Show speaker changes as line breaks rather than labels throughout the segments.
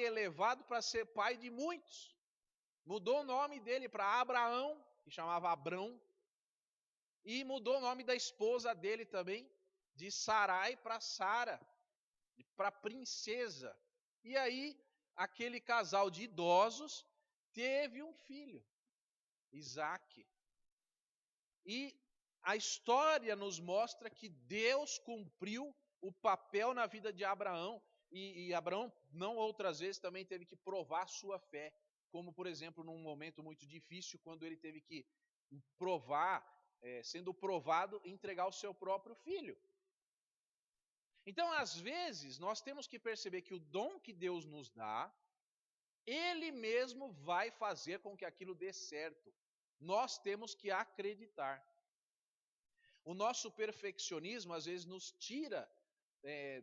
pai elevado para ser pai de muitos. Mudou o nome dele para Abraão, que chamava Abrão, e mudou o nome da esposa dele também, de Sarai para Sara, para princesa. E aí, aquele casal de idosos teve um filho, Isaque. E a história nos mostra que Deus cumpriu o papel na vida de Abraão, e Abraão, não outras vezes, também teve que provar sua fé, como, por exemplo, num momento muito difícil, quando ele teve que provar, sendo provado, entregar o seu próprio filho. Então, às vezes, nós temos que perceber que o dom que Deus nos dá, Ele mesmo vai fazer com que aquilo dê certo. Nós temos que acreditar. O nosso perfeccionismo, às vezes, nos tira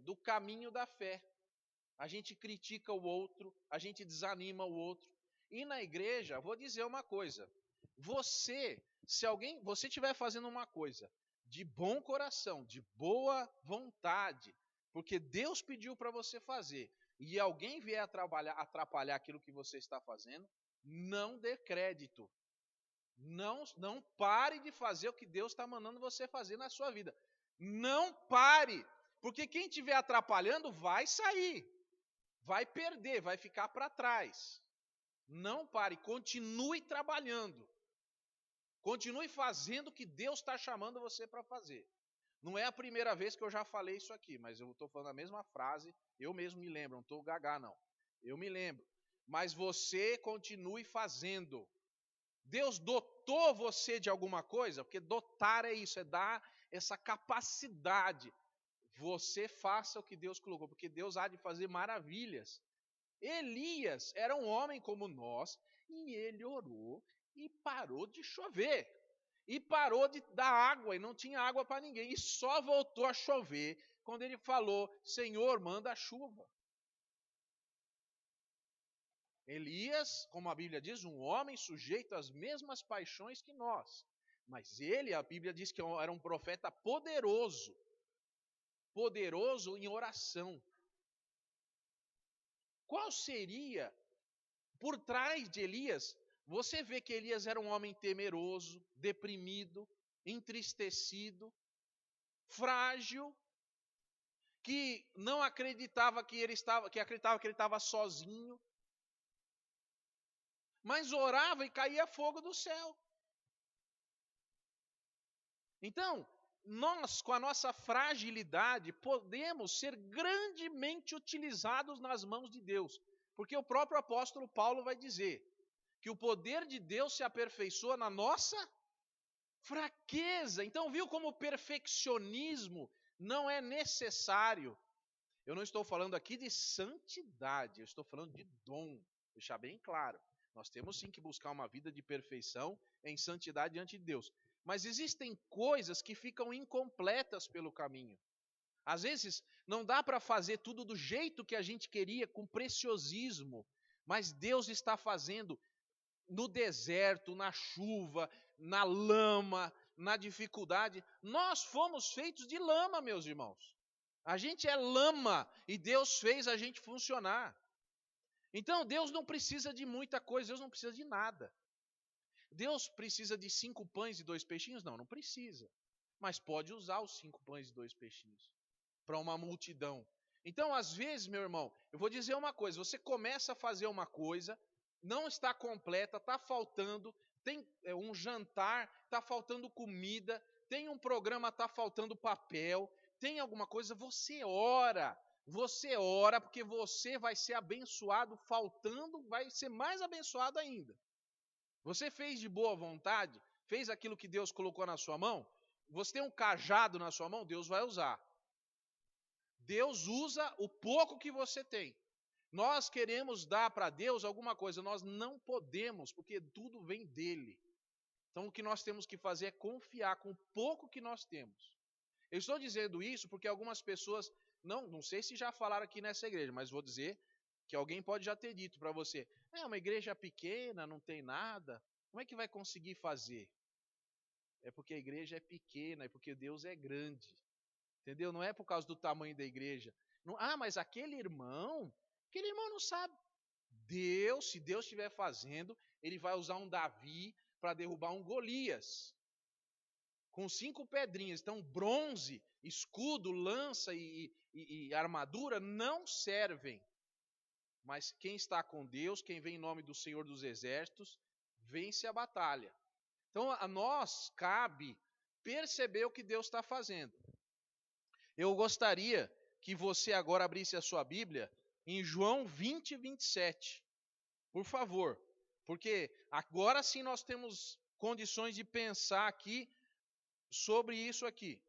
do caminho da fé. A gente critica o outro, a gente desanima o outro. E na igreja, vou dizer uma coisa. Você estiver fazendo uma coisa de bom coração, de boa vontade, porque Deus pediu para você fazer, e alguém vier atrapalhar aquilo que você está fazendo, não dê crédito. Não pare de fazer o que Deus está mandando você fazer na sua vida. Não pare, porque quem estiver atrapalhando vai sair, vai perder, vai ficar para trás. Não pare, continue trabalhando. Continue fazendo o que Deus está chamando você para fazer. Não é a primeira vez que eu já falei isso aqui, mas eu estou falando a mesma frase, eu mesmo me lembro, não estou gagá não. Eu me lembro. Mas você continue fazendo. Deus dotou você de alguma coisa, porque dotar é isso, é dar essa capacidade. Você faça o que Deus colocou, porque Deus há de fazer maravilhas. Elias era um homem como nós, e ele orou e parou de chover. E parou de dar água, e não tinha água para ninguém. E só voltou a chover quando ele falou: Senhor, manda a chuva. Elias, como a Bíblia diz, um homem sujeito às mesmas paixões que nós. Mas ele, a Bíblia diz que era um profeta poderoso. Poderoso em oração. Qual seria, por trás de Elias, você vê que Elias era um homem temeroso, deprimido, entristecido, frágil, que não acreditava que ele estava sozinho, mas orava e caía fogo do céu. Então, nós, com a nossa fragilidade, podemos ser grandemente utilizados nas mãos de Deus, porque o próprio apóstolo Paulo vai dizer que o poder de Deus se aperfeiçoa na nossa fraqueza. Então, viu como o perfeccionismo não é necessário? Eu não estou falando aqui de santidade, eu estou falando de dom, deixar bem claro. Nós temos sim que buscar uma vida de perfeição em santidade diante de Deus. Mas existem coisas que ficam incompletas pelo caminho. Às vezes, não dá para fazer tudo do jeito que a gente queria, com preciosismo. Mas Deus está fazendo no deserto, na chuva, na lama, na dificuldade. Nós fomos feitos de lama, meus irmãos. A gente é lama e Deus fez a gente funcionar. Então, Deus não precisa de muita coisa, Deus não precisa de nada. Deus precisa de 5 pães e 2 peixinhos? Não, não precisa. Mas pode usar os 5 pães e 2 peixinhos para uma multidão. Então, às vezes, meu irmão, eu vou dizer uma coisa, você começa a fazer uma coisa, não está completa, está faltando, tem um jantar, está faltando comida, tem um programa, está faltando papel, tem alguma coisa, você ora porque você vai ser abençoado, faltando, vai ser mais abençoado ainda. Você fez de boa vontade, fez aquilo que Deus colocou na sua mão, você tem um cajado na sua mão, Deus vai usar. Deus usa o pouco que você tem. Nós queremos dar para Deus alguma coisa, nós não podemos, porque tudo vem dele. Então o que nós temos que fazer é confiar com o pouco que nós temos. Eu estou dizendo isso porque algumas pessoas, não sei se já falaram aqui nessa igreja, mas vou dizer que alguém pode já ter dito para você: é uma igreja pequena, não tem nada, como é que vai conseguir fazer? É porque a igreja é pequena, é porque Deus é grande. Entendeu? Não é por causa do tamanho da igreja. Não, mas aquele irmão não sabe. se Deus estiver fazendo, ele vai usar um Davi para derrubar um Golias. Com 5 pedrinhas. Então, bronze, escudo, lança e armadura não servem. Mas quem está com Deus, quem vem em nome do Senhor dos Exércitos, vence a batalha. Então, a nós cabe perceber o que Deus está fazendo. Eu gostaria que você agora abrisse a sua Bíblia em João 20, 27. Por favor. Porque agora sim nós temos condições de pensar aqui sobre isso aqui.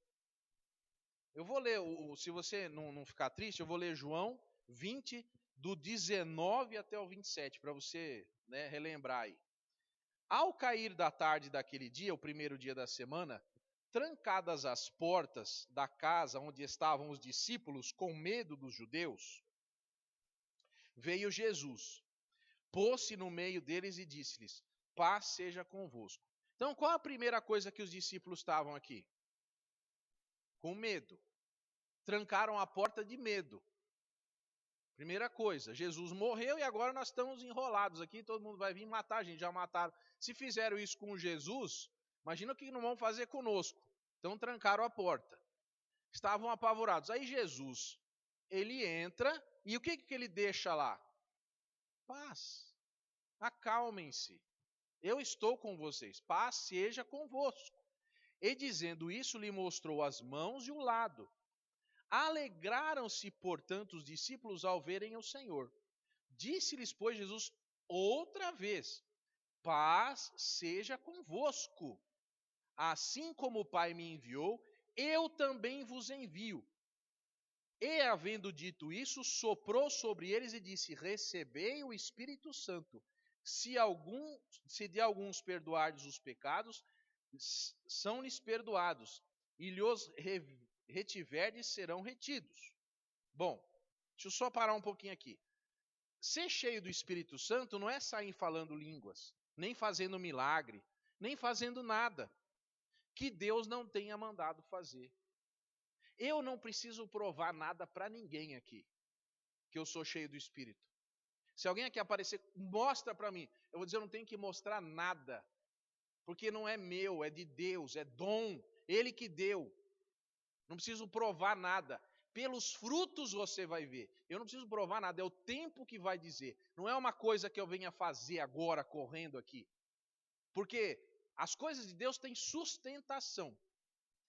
Eu vou ler, se você não ficar triste, eu vou ler João 20, do 19 até o 27, para você relembrar aí. Ao cair da tarde daquele dia, o primeiro dia da semana, trancadas as portas da casa onde estavam os discípulos com medo dos judeus, veio Jesus, pôs-se no meio deles e disse-lhes: paz seja convosco. Então, qual a primeira coisa que os discípulos estavam aqui? Com medo. Trancaram a porta de medo. Primeira coisa, Jesus morreu e agora nós estamos enrolados aqui, todo mundo vai vir matar a gente, já mataram. Se fizeram isso com Jesus, imagina o que não vão fazer conosco. Então trancaram a porta. Estavam apavorados. Aí Jesus, ele entra e o que ele deixa lá? Paz. Acalmem-se. Eu estou com vocês. Paz seja convosco. E dizendo isso, lhe mostrou as mãos e o lado. Alegraram-se, portanto, os discípulos ao verem o Senhor. Disse-lhes, pois, Jesus outra vez: paz seja convosco. Assim como o Pai me enviou, eu também vos envio. E, havendo dito isso, soprou sobre eles e disse: recebei o Espírito Santo. Se de alguns perdoardes os pecados, são-lhes perdoados, e lhos retiverdes, serão retidos. Bom, deixa eu só parar um pouquinho aqui. Ser cheio do Espírito Santo não é sair falando línguas, nem fazendo milagre, nem fazendo nada que Deus não tenha mandado fazer. Eu não preciso provar nada para ninguém aqui, que eu sou cheio do Espírito. Se alguém aqui aparecer, mostra para mim. Eu vou dizer, eu não tenho que mostrar nada, porque não é meu, é de Deus, é dom, Ele que deu. Não preciso provar nada. Pelos frutos você vai ver. Eu não preciso provar nada, é o tempo que vai dizer. Não é uma coisa que eu venha fazer agora, correndo aqui. Porque as coisas de Deus têm sustentação.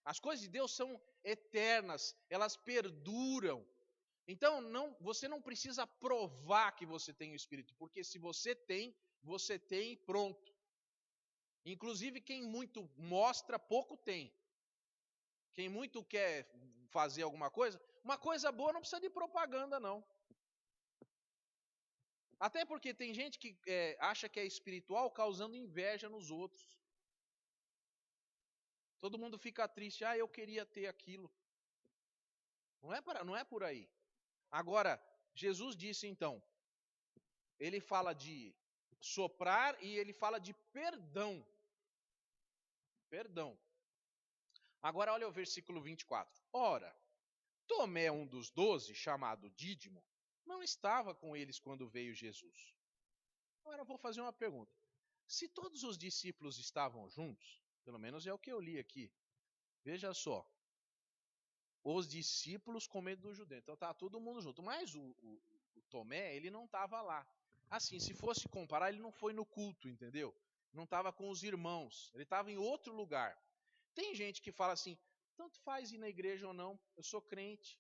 As coisas de Deus são eternas, elas perduram. Então, você não precisa provar que você tem o Espírito, porque se você tem pronto. Inclusive, quem muito mostra, pouco tem. Quem muito quer fazer alguma coisa, uma coisa boa não precisa de propaganda, não. Até porque tem gente que acha que é espiritual causando inveja nos outros. Todo mundo fica triste, eu queria ter aquilo. Não é por aí. Agora, Jesus disse então, ele fala de soprar e ele fala de perdão. Perdão. Agora olha o versículo 24. Ora, Tomé, um dos 12, chamado Dídimo, não estava com eles quando veio Jesus. Agora eu vou fazer uma pergunta. Se todos os discípulos estavam juntos, pelo menos é o que eu li aqui, veja só, os discípulos com medo do judeu, então está todo mundo junto, mas o Tomé, ele não estava lá. Assim, se fosse comparar, ele não foi no culto, entendeu? Não estava com os irmãos, ele estava em outro lugar. Tem gente que fala assim, tanto faz ir na igreja ou não, eu sou crente.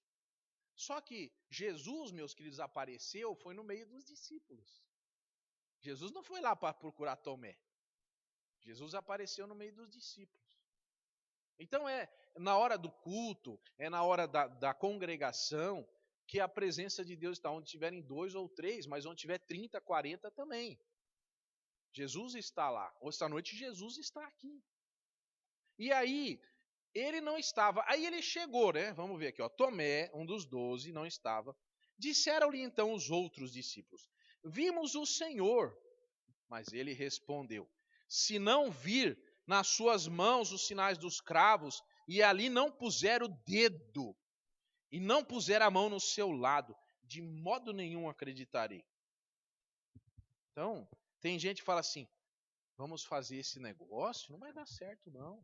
Só que Jesus, meus queridos, apareceu, foi no meio dos discípulos. Jesus não foi lá para procurar Tomé. Jesus apareceu no meio dos discípulos. Então é na hora do culto, é na hora da congregação, que a presença de Deus está. Onde tiverem 2 ou 3, mas onde tiver 30, 40 também. Jesus está lá. Esta noite Jesus está aqui. E aí, ele não estava. Aí ele chegou, né? Vamos ver aqui, ó. Tomé, um dos 12, não estava. Disseram-lhe então os outros discípulos: vimos o Senhor. Mas ele respondeu: se não vir nas suas mãos os sinais dos cravos, e ali não puser o dedo, e não puser a mão no seu lado, de modo nenhum acreditarei. Então, tem gente que fala assim, vamos fazer esse negócio, não vai dar certo não.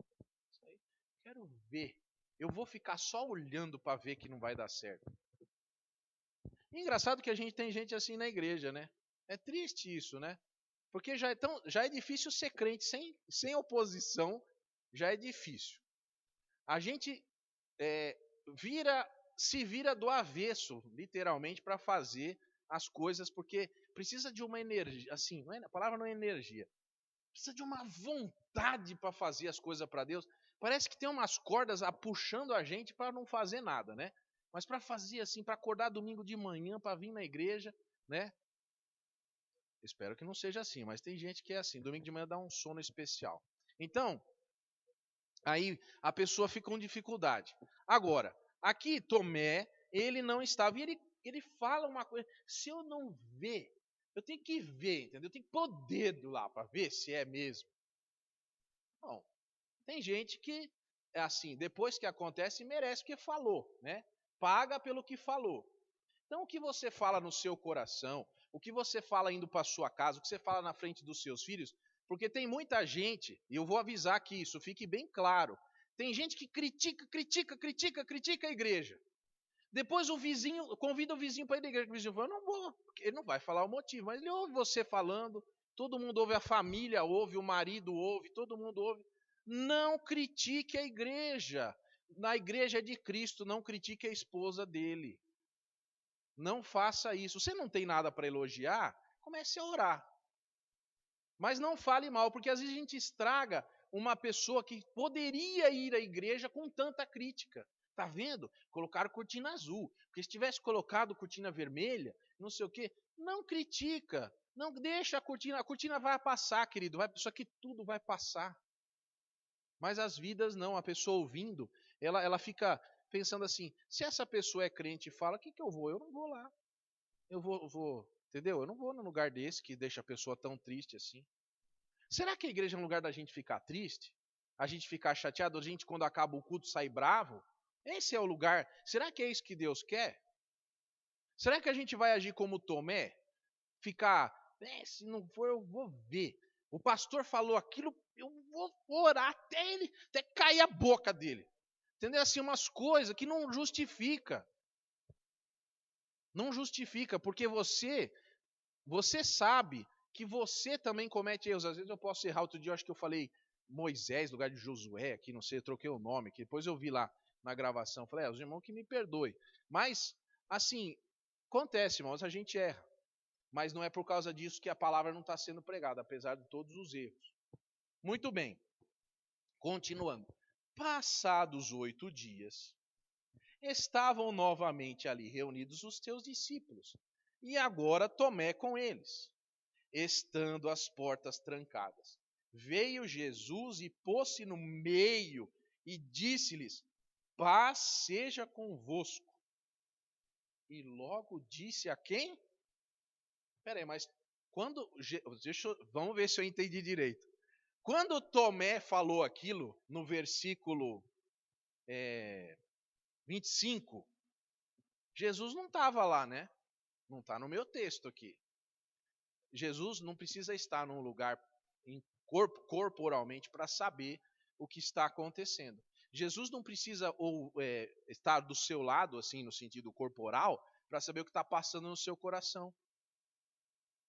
Isso aí, quero ver. Eu vou ficar só olhando para ver que não vai dar certo. E engraçado que a gente tem gente assim na igreja, né? É triste isso, né? Porque já é difícil ser crente sem oposição, já é difícil. A gente é, se vira do avesso, literalmente, para fazer as coisas, porque precisa de uma energia, assim, a palavra não é energia, precisa de uma vontade para fazer as coisas para Deus. Parece que tem umas cordas puxando a gente para não fazer nada, né? Mas para fazer assim, para acordar domingo de manhã, para vir na igreja, né? Espero que não seja assim, mas tem gente que é assim, domingo de manhã dá um sono especial. Então, aí a pessoa fica com dificuldade. Agora, aqui Tomé, ele não estava, e ele fala uma coisa, se eu não ver, eu tenho que ver, entendeu? Eu tenho que pôr o dedo lá para ver se é mesmo. Bom, tem gente que é assim, depois que acontece, merece o que falou, né? Paga pelo que falou. Então, o que você fala no seu coração, o que você fala indo para sua casa, o que você fala na frente dos seus filhos, porque tem muita gente, e eu vou avisar que isso fique bem claro, tem gente que critica a igreja. Depois o vizinho, convida o vizinho para ir à igreja, o vizinho fala, eu não vou, porque ele não vai falar o motivo, mas ele ouve você falando, todo mundo ouve, a família ouve, o marido ouve, todo mundo ouve. Não critique a igreja. Na igreja de Cristo, não critique a esposa dele. Não faça isso. Você não tem nada para elogiar? Comece a orar. Mas não fale mal, porque às vezes a gente estraga uma pessoa que poderia ir à igreja com tanta crítica. Tá vendo? Colocaram cortina azul. Porque se tivesse colocado cortina vermelha, não sei o quê, não critica. Não deixa a cortina vai passar, querido. Isso aqui tudo vai passar. Mas as vidas não, a pessoa ouvindo, ela fica pensando assim, se essa pessoa é crente e fala, o que eu vou? Eu não vou lá. Eu vou, entendeu? Eu não vou num lugar desse que deixa a pessoa tão triste assim. Será que a igreja é um lugar da gente ficar triste? A gente ficar chateado? A gente, quando acaba o culto, sair bravo? Esse é o lugar. Será que é isso que Deus quer? Será que a gente vai agir como Tomé? Ficar, se não for, eu vou ver. O pastor falou aquilo, eu vou orar até cair a boca dele. Entendeu? Assim, umas coisas que não justifica. Não justifica, porque você sabe que você também comete erros. Às vezes eu posso errar. Outro dia eu acho que eu falei Moisés no lugar de Josué aqui, não sei, eu troquei o nome, que depois eu vi lá na gravação. Falei, os irmãos que me perdoem. Mas, assim, acontece, irmãos, a gente erra. Mas não é por causa disso que a palavra não está sendo pregada, apesar de todos os erros. Muito bem, continuando. Passados 8 dias, estavam novamente ali reunidos os teus discípulos, e agora Tomé com eles. Estando as portas trancadas, veio Jesus e pôs-se no meio e disse-lhes, paz seja convosco. E logo disse a quem? Peraí, mas quando... vamos ver se eu entendi direito. Quando Tomé falou aquilo, no versículo 25, Jesus não estava lá, né? Não está no meu texto aqui. Jesus não precisa estar num lugar corporalmente para saber o que está acontecendo. Jesus não precisa estar do seu lado, assim, no sentido corporal, para saber o que está passando no seu coração.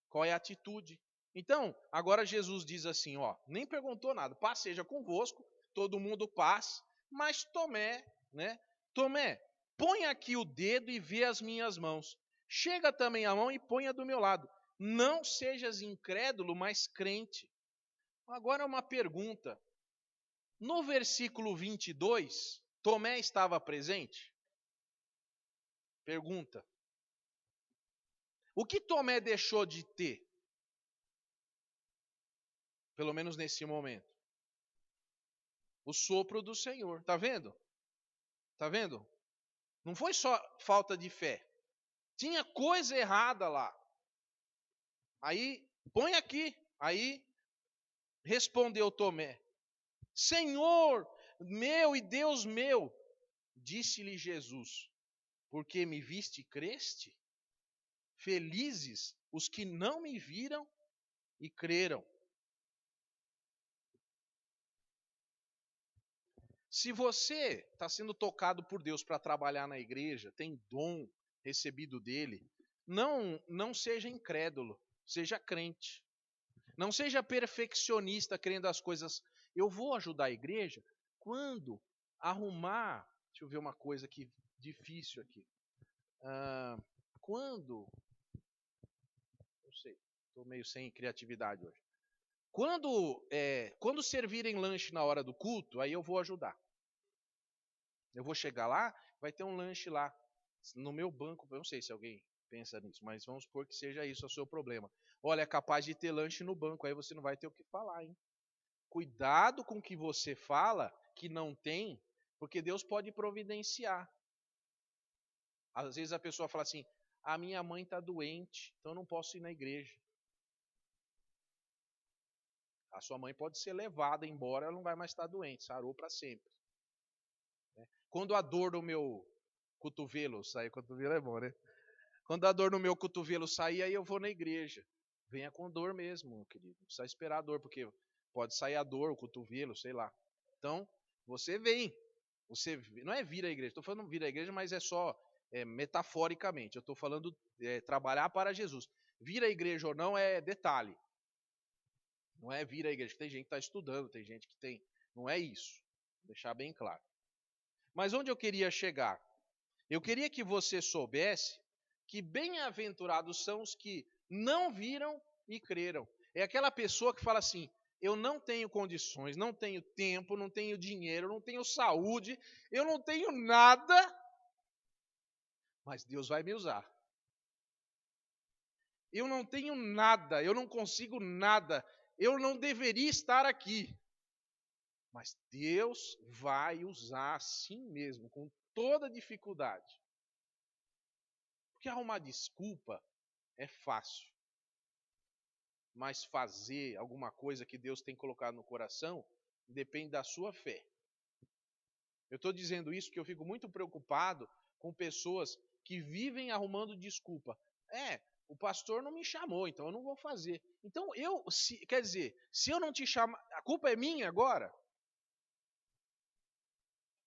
Qual é a atitude? Então, agora Jesus diz assim, ó, nem perguntou nada, paz seja convosco, todo mundo paz, mas Tomé, né? Tomé, põe aqui o dedo e vê as minhas mãos. Chega também a mão e ponha do meu lado. Não sejas incrédulo, mas crente. Agora uma pergunta. No versículo 22, Tomé estava presente? Pergunta. O que Tomé deixou de ter? Pelo menos nesse momento. O sopro do Senhor. Tá vendo? Tá vendo? Não foi só falta de fé. Tinha coisa errada lá. Aí, põe aqui. Aí, respondeu Tomé. Senhor meu e Deus meu, disse-lhe Jesus, porque me viste e creste? Felizes os que não me viram e creram. Se você está sendo tocado por Deus para trabalhar na igreja, tem dom recebido dele, não seja incrédulo, seja crente. Não seja perfeccionista crendo as coisas. Eu vou ajudar a igreja quando arrumar. Deixa eu ver uma coisa aqui difícil aqui. Quando. Não sei, estou meio sem criatividade hoje. Quando servirem lanche na hora do culto, aí eu vou ajudar. Eu vou chegar lá, vai ter um lanche lá. No meu banco, eu não sei se alguém pensa nisso, mas vamos supor que seja isso o seu problema. Olha, é capaz de ter lanche no banco, aí você não vai ter o que falar, hein? Cuidado com o que você fala que não tem, porque Deus pode providenciar. Às vezes a pessoa fala assim, a minha mãe está doente, então eu não posso ir na igreja. A sua mãe pode ser levada embora, ela não vai mais estar doente, sarou para sempre. Quando a dor no meu cotovelo sair, cotovelo é bom, né? Quando a dor no meu cotovelo sair, aí eu vou na igreja. Venha com dor mesmo, meu querido. Não precisa esperar a dor, porque pode sair a dor, o cotovelo, sei lá. Então, você vem. Você não é vir à igreja. Estou falando vir à igreja, mas é só metaforicamente. Eu estou falando trabalhar para Jesus. Vir à igreja ou não é detalhe. Não é vir à igreja. Tem gente que está estudando, tem gente que tem. Não é isso. Vou deixar bem claro. Mas onde eu queria chegar? Eu queria que você soubesse que bem-aventurados são os que não viram e creram. É aquela pessoa que fala assim, eu não tenho condições, não tenho tempo, não tenho dinheiro, não tenho saúde, eu não tenho nada, mas Deus vai me usar. Eu não tenho nada, eu não consigo nada, eu não deveria estar aqui. Mas Deus vai usar assim mesmo, com toda dificuldade. Porque arrumar desculpa é fácil. Mas fazer alguma coisa que Deus tem colocado no coração depende da sua fé. Eu estou dizendo isso porque eu fico muito preocupado com pessoas que vivem arrumando desculpa. O pastor não me chamou, então eu não vou fazer. Então quer dizer, se eu não te chamar, a culpa é minha agora?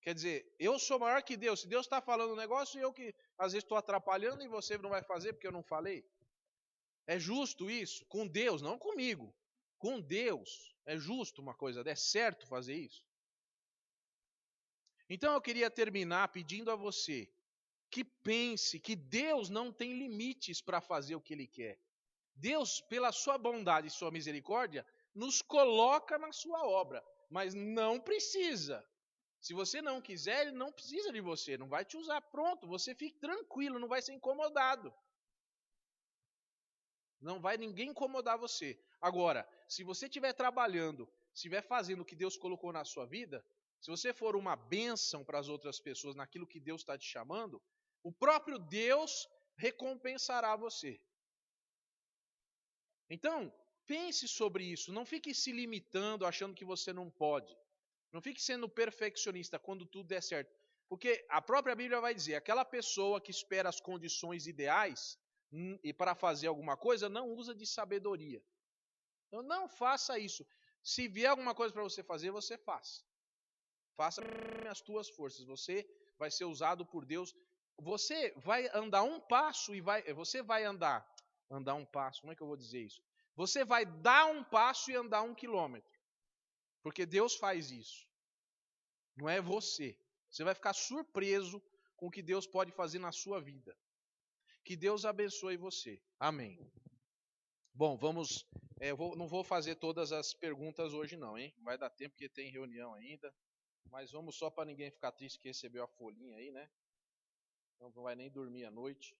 Quer dizer, eu sou maior que Deus. Se Deus está falando um negócio, eu que às vezes estou atrapalhando e você não vai fazer porque eu não falei. É justo isso? Com Deus, não comigo. Com Deus. É justo uma coisa dessa? É certo fazer isso? Então eu queria terminar pedindo a você que pense que Deus não tem limites para fazer o que Ele quer. Deus, pela sua bondade e sua misericórdia, nos coloca na sua obra, mas não precisa. Se você não quiser, Ele não precisa de você, não vai te usar. Pronto, você fique tranquilo, não vai ser incomodado. Não vai ninguém incomodar você. Agora, se você estiver trabalhando, estiver fazendo o que Deus colocou na sua vida, se você for uma bênção para as outras pessoas naquilo que Deus está te chamando, o próprio Deus recompensará você. Então, pense sobre isso. Não fique se limitando, achando que você não pode. Não fique sendo perfeccionista quando tudo der certo. Porque a própria Bíblia vai dizer, aquela pessoa que espera as condições ideais e para fazer alguma coisa, não usa de sabedoria. Então não faça isso. Se vier alguma coisa para você fazer, você faça. Faça as tuas forças. Você vai ser usado por Deus. Você vai andar um passo e você vai andar um passo, como é que eu vou dizer isso? Você vai dar um passo e andar 1 quilômetro. Porque Deus faz isso. Não é você. Você vai ficar surpreso com o que Deus pode fazer na sua vida. Que Deus abençoe você. Amém. Bom, vamos. Não vou fazer todas as perguntas hoje não, hein? Não vai dar tempo porque tem reunião ainda. Mas vamos só para ninguém ficar triste que recebeu a folhinha aí, né? Então não vai nem dormir à noite.